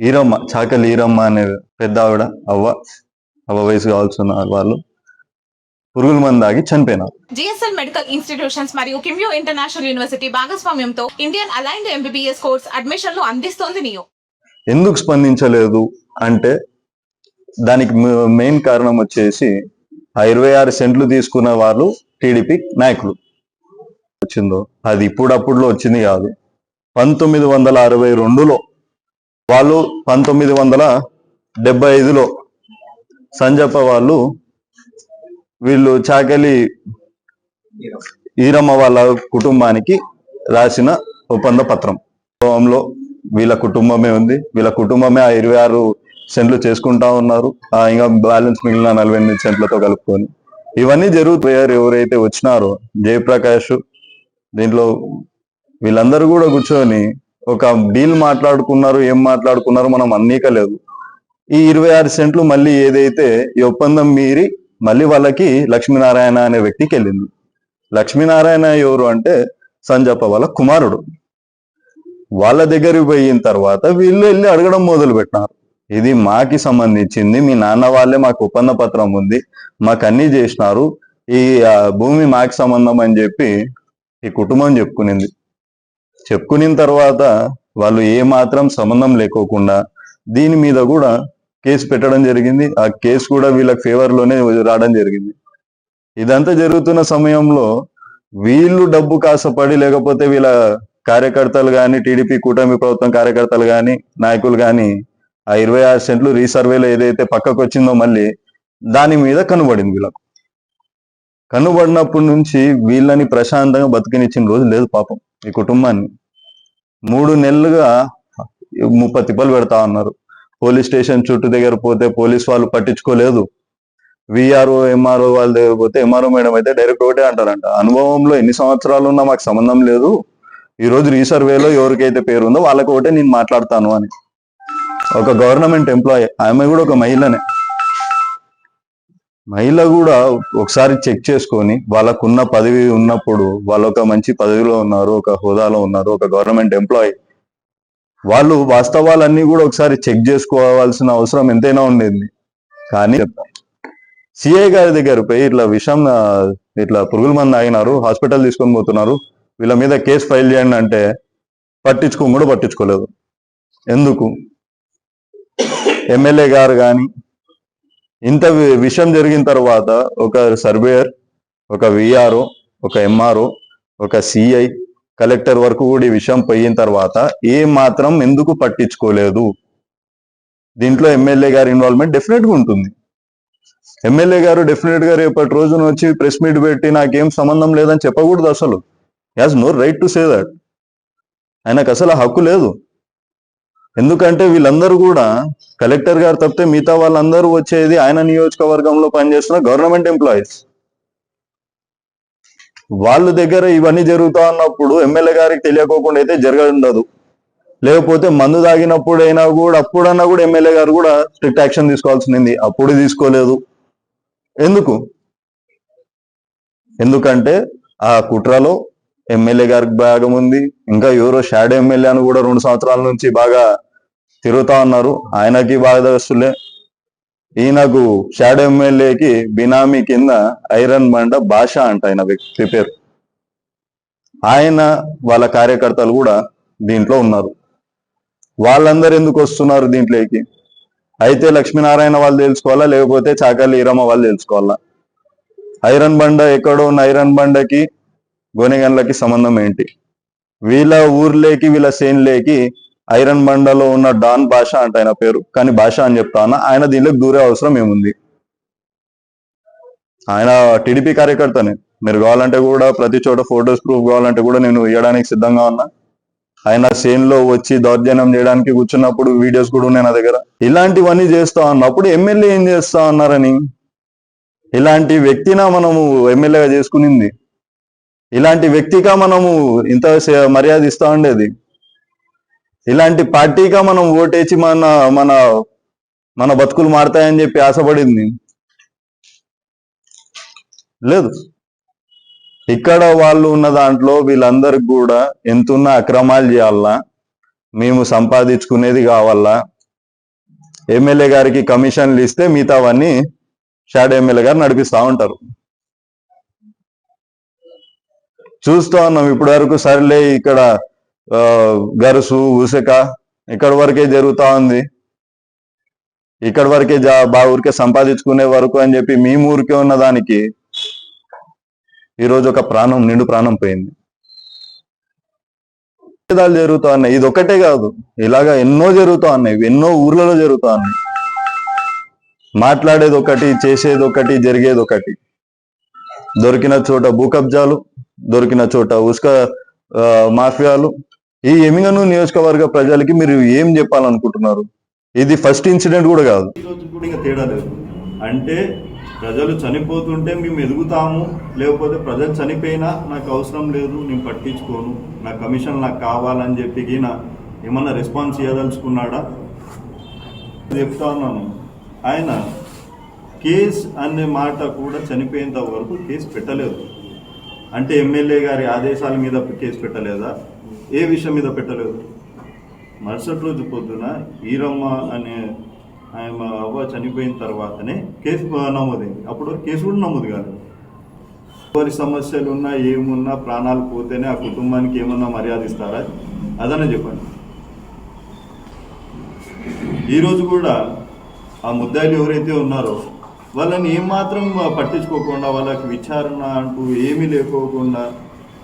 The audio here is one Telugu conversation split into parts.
ఈరమ్మ, చాకలి ఈరమ్మ అనే పెద్ద ఆవిడ, అవ్వ వయసు కావాల్సిన వాళ్ళు పురుగుల మందు తాగి చనిపోయినారు. జిఎస్ఎల్ మెడికల్ ఇన్స్టిట్యూషన్స్ మరియు కిమ్యూ ఇంటర్నేషనల్ యూనివర్సిటీ భాగస్వామ్యంతో ఇండియన్ అలైన్డ్ ఎంబీబీఎస్ కోర్స్ అడ్మిషన్లు అందిస్తోంది నియో. ఎందుకు స్పందించలేదు అంటే దానికి మెయిన్ కారణం వచ్చేసి ఆ 26 సెంట్లు తీసుకున్న వాళ్ళు టీడీపీ నాయకులు. వచ్చిందో అది ఇప్పుడప్పుడులో వచ్చింది కాదు. 1962లో వాళ్ళు 1975లో సంజప్ప వాళ్ళు వీళ్ళు చాకలి ఈరమ్మ వాళ్ళ కుటుంబానికి రాసిన ఒప్పంద పత్రం లో వీళ్ళ కుటుంబమే ఉంది. వీళ్ళ కుటుంబమే ఆ 26 సెంట్లు చేసుకుంటా ఉన్నారు. ఇంకా బ్యాలెన్స్ మిగిలిన 48 సెంట్లతో కలుపుకొని ఇవన్నీ జరుగుతారు. ఎవరైతే వచ్చినారో జయప్రకాష్ దీంట్లో వీళ్ళందరూ కూడా కూర్చొని ఒక డీల్ మాట్లాడుకున్నారు. ఏం మాట్లాడుకున్నారు మనం అన్నీకలేదు. ఈ 26 సెంట్లు మళ్ళీ ఏదైతే ఈ ఒప్పందం మీరి మళ్ళీ వాళ్ళకి లక్ష్మీనారాయణ అనే వ్యక్తికి వెళ్ళింది. లక్ష్మీనారాయణ ఎవరు అంటే సంజప్ప వాళ్ళ కుమారుడు. వాళ్ళ దగ్గరికి పోయిన తర్వాత వీళ్ళు వెళ్ళి అడగడం మొదలు పెట్టినారు. ఇది మాకి సంబంధించింది, మీ నాన్న వాళ్ళే మాకు ఒప్పంద పత్రం ఉంది, మాకు అన్ని చేసినారు, ఈ భూమి మాకు సంబంధం అని చెప్పి ఈ కుటుంబం చెప్పుకునిన తర్వాత వాళ్ళు ఏ మాత్రం సంబంధం లేకోకుండా దీని మీద కూడా కేసు పెట్టడం జరిగింది. ఆ కేసు కూడా వీళ్ళకి ఫేవర్ లోనే రావడం జరిగింది. ఇదంతా జరుగుతున్న సమయంలో వీళ్ళు డబ్బు కాసపడి లేకపోతే వీళ్ళ కార్యకర్తలు కానీ టీడీపీ కూటమి ప్రభుత్వం కార్యకర్తలు కానీ నాయకులు కానీ ఆ 26 సెంట్లు రీసర్వేలో ఏదైతే పక్కకు వచ్చిందో మళ్ళీ దాని మీద కనుబడింది. వీళ్ళకు కనుబడినప్పటి నుంచి వీళ్ళని ప్రశాంతంగా బతికినిచ్చిన రోజు లేదు పాపం. ఈ కుటుంబాన్ని 3 నెలలుగా 30 తిప్పలు పెడతా ఉన్నారు. పోలీస్ స్టేషన్ చుట్టూ దగ్గర పోతే పోలీస్ వాళ్ళు పట్టించుకోలేదు. విఆర్ఓ ఎంఆర్ఓ వాళ్ళ దగ్గర పోతే ఎంఆర్ఓ మేడం అయితే డైరెక్ట్ ఒకటే అంటారంట, అనుభవంలో ఎన్ని సంవత్సరాలు ఉన్నా మాకు సంబంధం లేదు, ఈ రోజు రీసర్వేలో ఎవరికైతే పేరు ఉందో వాళ్ళకి ఒకటే నేను మాట్లాడతాను అని. ఒక గవర్నమెంట్ ఎంప్లాయీ, ఆమె కూడా ఒక మహిళ కూడా ఒకసారి చెక్ చేసుకొని వాళ్ళకున్న పదవి ఉన్నప్పుడు వాళ్ళు ఒక మంచి పదవిలో ఉన్నారు, ఒక హోదాలో ఉన్నారు, ఒక గవర్నమెంట్ ఎంప్లాయీ, వాళ్ళు వాస్తవాలన్నీ కూడా ఒకసారి చెక్ చేసుకోవాల్సిన అవసరం ఎంతైనా ఉండేది. కానీ సిఐ గారి దగ్గర పోయి ఇట్లా పురుగుల మందు ఆగినారు, హాస్పిటల్ తీసుకొని పోతున్నారు, వీళ్ళ మీద కేసు ఫైల్ చేయండి అంటే పట్టించుకోలేదు. ఎందుకు? ఎమ్మెల్యే గారు కానీ ఇంత విషయం జరిగిన తర్వాత ఒక సర్వేయర్, ఒక విఆర్ఓ, ఒక ఎంఆర్ఓ, ఒక సిఐ, కలెక్టర్ వరకు కూడా ఈ విషయం పోయిన తర్వాత ఏ మాత్రం ఎందుకు పట్టించుకోలేదు? దీంట్లో ఎమ్మెల్యే గారి ఇన్వాల్వ్మెంట్ డెఫినెట్ గా ఉంటుంది. ఎమ్మెల్యే గారు డెఫినెట్ గా రేపటి రోజున వచ్చి ప్రెస్ మీట్ పెట్టి నాకేం సంబంధం లేదని చెప్పకూడదు. అసలు has no right to say that. ఆయనకు అసలు హక్కు లేదు. ఎందుకంటే వీళ్ళందరూ కూడా కలెక్టర్ గారు తప్పితే మిగతా వాళ్ళందరూ వచ్చేది ఆయన నియోజకవర్గంలో పనిచేస్తున్న గవర్నమెంట్ ఎంప్లాయీస్. వాళ్ళ దగ్గర ఇవన్నీ జరుగుతా ఉన్నప్పుడు ఎమ్మెల్యే గారికి తెలియకోకుండా అయితే జరగదు. లేకపోతే మందు తాగినప్పుడైనా కూడా అప్పుడన్నా కూడా ఎమ్మెల్యే గారు కూడా స్ట్రిక్ట్ యాక్షన్ తీసుకోవాల్సింది. అప్పుడు తీసుకోలేదు. ఎందుకంటే ఆ కుట్రలో ఎమ్మెల్యే గారికి భాగం ఉంది. ఇంకా ఎవరో షాడో ఎమ్మెల్యే అని కూడా 2 సంవత్సరాల నుంచి బాగా తిరుగుతా ఉన్నారు. ఆయనకి బాధస్తులే. ఈయనకు షాడో ఎమ్మెల్యేకి బినామీ కింద ఐరన్ బండ భాష అంట ఆయన వ్యక్తి పేరు. ఆయన వాళ్ళ కార్యకర్తలు కూడా దీంట్లో ఉన్నారు. వాళ్ళందరూ ఎందుకు వస్తున్నారు దీంట్లోకి? అయితే లక్ష్మీనారాయణ వాళ్ళు తెలుసుకోవాలా, లేకపోతే చాకలి ఈరమ్మ వాళ్ళు తెలుసుకోవాలా? ఐరన్ బండ ఎక్కడో ఉన్న ఐరన్ బండకి గోనెగండ్లకి సంబంధం ఏంటి? వీళ్ళ ఊర్లేకి వీళ్ళ సేన్లేకి ఐరన్ బండలో ఉన్న డాన్ భాష అంట ఆయన పేరు, కానీ భాష అని చెప్తా ఉన్నా. ఆయన దీనిలోకి దూరే అవసరం ఏముంది? ఆయన టీడీపీ కార్యకర్తనే. మీరు కావాలంటే కూడా ప్రతి చోట ఫోటోస్ ప్రూఫ్ కావాలంటే కూడా నేను ఇవ్వడానికి సిద్ధంగా ఉన్నా. ఆయన సేన్ లో వచ్చి దౌర్జన్యం చేయడానికి కూర్చున్నప్పుడు వీడియోస్ కూడా ఉన్నాయి నా దగ్గర. ఇలాంటివన్నీ చేస్తా ఉన్నప్పుడు ఎమ్మెల్యే ఏం చేస్తా ఉన్నారని, ఇలాంటి వ్యక్తినా మనము ఎమ్మెల్యేగా చేసుకునింది, ఇలాంటి వ్యక్తిగా మనము ఇంత మర్యాద ఇస్తా ఉండేది, ఇలాంటి పార్టీగా మనం ఓటేసి మన మన మన బతుకులు మారతాయని చెప్పి ఆశపడింది లేదు. ఇక్కడ వాళ్ళు ఉన్న దాంట్లో వీళ్ళందరికి కూడా ఎంతున్న అక్రమాలు చేయాలా, మేము సంపాదించుకునేది కావాలా, ఎమ్మెల్యే గారికి కమిషన్లు ఇస్తే మిగతావన్నీ షాడో ఎమ్మెల్యే గారు నడిపిస్తా ఉంటారు. చూస్తా ఉన్నాం ఇప్పటి వరకు. సర్లే ఇక్కడ గరుసు ఉసక ఇక్కడ వరకే జరుగుతా ఉంది, ఇక్కడ వరకే బాగా ఊరికే సంపాదించుకునే వరకు అని చెప్పి మీ ఊరికే ఉన్న దానికి ఈరోజు ఒక నిండు ప్రాణం పోయింది. జరుగుతా ఉన్నాయి. ఇది ఒకటే కాదు, ఇలాగా ఎన్నో జరుగుతా ఉన్నాయి, ఎన్నో ఊర్లలో జరుగుతా ఉన్నాయి. మాట్లాడేది ఒకటి, చేసేది ఒకటి, జరిగేది ఒకటి. దొరికిన చోట భూ కబ్జాలు, దొరికిన చోట ఉసుక మాఫియాలు. ఈ ఎమ్మిగనూరు నియోజకవర్గ ప్రజలకి మీరు ఏం చెప్పాలనుకుంటున్నారు? ఇది ఫస్ట్ ఇన్సిడెంట్ కూడా కాదు. ఈరోజు కూడా ఇంకా తేడా లేదు. అంటే ప్రజలు చనిపోతుంటే మేము ఎదుగుతాము, లేకపోతే ప్రజలు చనిపోయినా నాకు అవసరం లేదు, నేను పట్టించుకోను, నా కమిషన్ నాకు కావాలని చెప్పి ఏమన్నా రెస్పాన్స్ చేయదలుచుకున్నాడా? చెప్తా ఉన్నాను. ఆయన కేసు అనే మాట కూడా చనిపోయేంత వరకు కేసు పెట్టలేదు. అంటే ఎమ్మెల్యే గారి ఆదేశాల మీద కేసు పెట్టలేదా? ఏ విషయం మీద పెట్టలేదు? మరుసటి రోజు పొద్దున ఈరమ్మ అనే ఆయన అవ్వ చనిపోయిన తర్వాతనే కేసు నమోదైంది. అప్పుడు కేసు కూడా నమోదు కాలేదు. ఎవరి సమస్యలు ఉన్నా ఏమున్నా ప్రాణాలు పోతేనే ఆ కుటుంబానికి ఏమన్నా మర్యాద ఇస్తారా? అదనే చెప్పండి. ఈరోజు కూడా ఆ ముద్దాయిలు ఎవరైతే ఉన్నారో వాళ్ళని ఏమాత్రం పట్టించుకోకుండా, వాళ్ళకి విచారణ అంటూ ఏమీ లేకోకుండా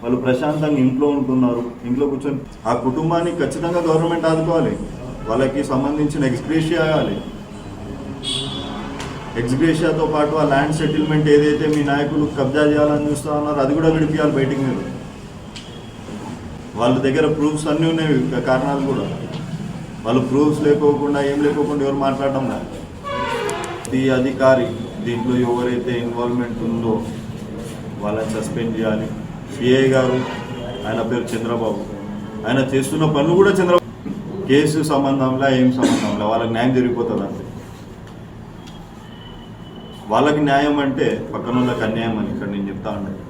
వాళ్ళు ప్రశాంతంగా ఇంట్లో ఉంటున్నారు. ఇంట్లో కూర్చొని ఆ కుటుంబాన్ని ఖచ్చితంగా గవర్నమెంట్ ఆదుకోవాలి. వాళ్ళకి సంబంధించిన ఎక్స్గ్రేషియా ఇవ్వాలి. ఎక్స్గ్రేషియాతో పాటు ఆ ల్యాండ్ సెటిల్మెంట్ ఏదైతే మీ నాయకులు కబ్జా చేయాలని చూస్తూ ఉన్నారో అది కూడా విడిపించాలి బయటికి. మీరు వాళ్ళ దగ్గర ప్రూఫ్స్ అన్నీ ఉన్నాయి, కారణాలు కూడా. వాళ్ళు ప్రూఫ్స్ లేకోకుండా ఏం లేకోకుండా ఎవరు మాట్లాడడం లేదు. ఈ అధికారి దీంట్లో ఎవరైతే ఇన్వాల్వ్మెంట్ ఉందో వాళ్ళని సస్పెండ్ చేయాలి. సిఐ గారు, ఆయన పేరు చంద్రబాబు, ఆయన చేస్తున్న పనులు కూడా చంద్రబాబు. కేసు సంబంధంలో ఏం సంబంధంలో వాళ్ళకి న్యాయం జరిగిపోతుంది. అంతే. వాళ్ళకి న్యాయం అంటే పక్కన వాళ్ళకి అన్యాయం అని ఇక్కడ నేను చెప్తా ఉంటాను.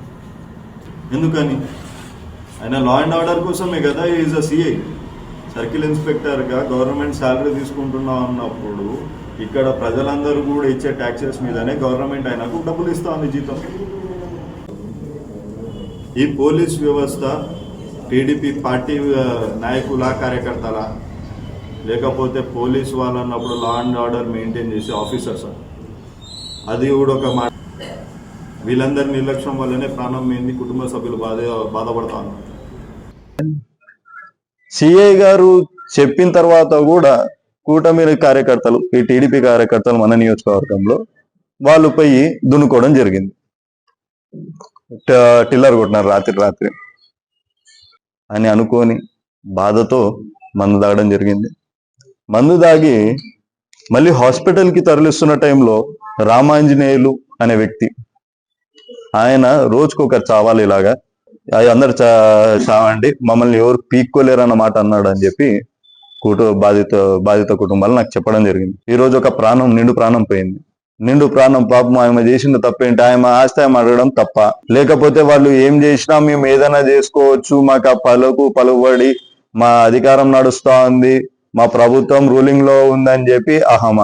ఎందుకని? ఆయన లా అండ్ ఆర్డర్ కోసమే కదా. ఈజ్ అ సిఐ, సర్కిల్ ఇన్స్పెక్టర్గా గవర్నమెంట్ శాలరీ తీసుకుంటున్నా అన్నప్పుడు ఇక్కడ ప్రజలందరూ కూడా ఇచ్చే ట్యాక్సెస్ మీదనే గవర్నమెంట్ ఆయనకు డబ్బులు ఇస్తా ఉంది, జీతం. ఈ పోలీస్ వ్యవస్థ టీడీపీ పార్టీ నాయకుల కార్యకర్తల, లేకపోతే పోలీస్ వాళ్ళు అన్నప్పుడు లా అండ్ ఆర్డర్ మెయింటైన్ చేసే ఆఫీసర్స్, అది కూడా ఒక మాట. వీళ్ళందరి నిర్లక్ష్యం వల్లనే ప్రాణం పోయింది, కుటుంబ సభ్యులు బాధపడతా ఉన్నారు. సిఐ గారు చెప్పిన తర్వాత కూడా కూటమి కార్యకర్తలు, ఈ టీడీపీ కార్యకర్తలు మన నియోజకవర్గంలో వాళ్ళు పోయి దున్నుకోవడం జరిగింది. టిల్లర్ కొట్టినారు రాత్రి అని అనుకొని బాధతో మందు తాగడం జరిగింది. మందు దాగి మళ్ళీ హాస్పిటల్కి తరలిస్తున్న టైంలో రామాంజనేయులు అనే వ్యక్తి, ఆయన రోజుకొకరు చావాలి, ఇలాగా అందరు చావండి, మమ్మల్ని ఎవరు పీక్కోలేరు మాట అన్నాడు అని చెప్పి బాధిత కుటుంబాలు నాకు చెప్పడం జరిగింది. ఈ రోజు ఒక నిండు ప్రాణం పోయింది. నిండు ప్రాణం. పాపం ఆమె చేసిన తప్పేంటి? ఆమె ఆస్తి ఆమె అడగడం తప్ప? లేకపోతే వాళ్ళు ఏం చేసినా మేము ఏదైనా చేసుకోవచ్చు, మాకు ఆ పలుకుబడి, మా అధికారం నడుస్తా ఉంది, మా ప్రభుత్వం రూలింగ్ లో ఉందని చెప్పి అహమా?